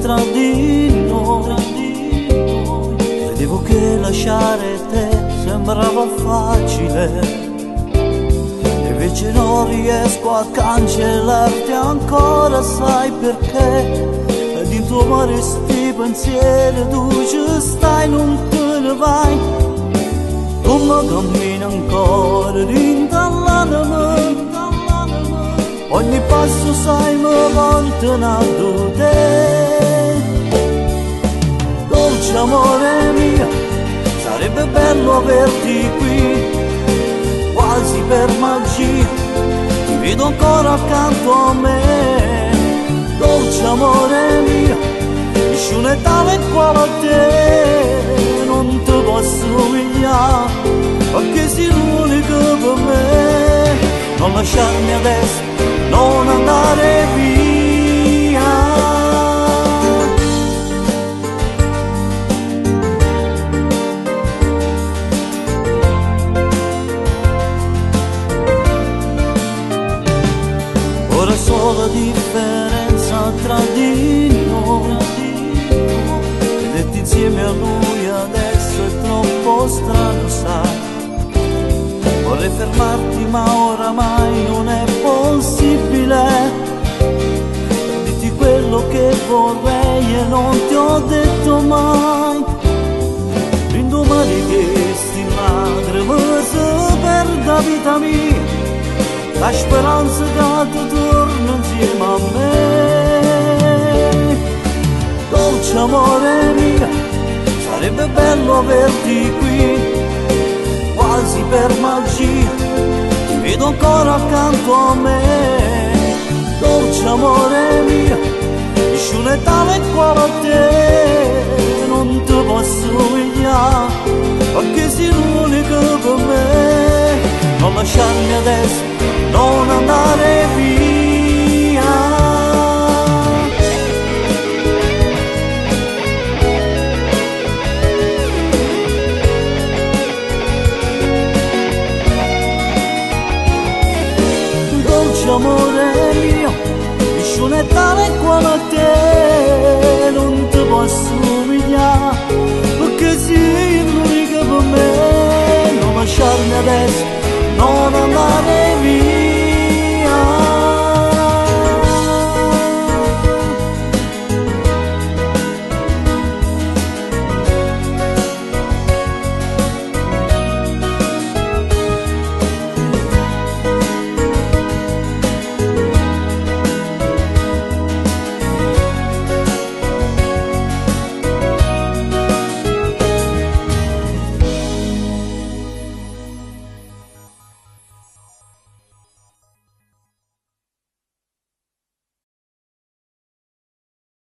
tra di noi. Credevo che lasciare te sembrava facile, invece non riesco a cancellarti ancora, sai perché? Ed in tuo mare sti pensieri tu ci stai, non te ne vai. Come cammini ancora rintallanami, ogni passo sai mi allontanato te. Dolce amore mio, sarebbe bello averti qui, quasi per magia, ti vedo ancora accanto a me. Dolce amore mio, nessuno tale quale a te, non ti posso somigliare, perché sei l'unico per me. Non lasciarmi adesso, non andare via. Ora so la differenza tra di noi, vederti insieme a lui adesso è troppo strano, sai. Vorrei fermarti ma oramai non è possibile, dirti quello che vorrei e non ti ho detto mai. L'indomani che sti lacrime si perda vita mia, la speranza che tu torni insieme a me. Dolce amore mio, sarebbe bello averti qui, quasi per magia, ti vedo ancora accanto a me. Dolce amore mio, nessuno è tale quale a te, non ti posso somigliare, perché sei l'unico per me. Non lasciarmi adesso, non andare via. Dolce amore mio, nessuno è tale quale a te, non ti posso somigliare, perché sei l'unica per me. Non lasciarmi adesso, non andare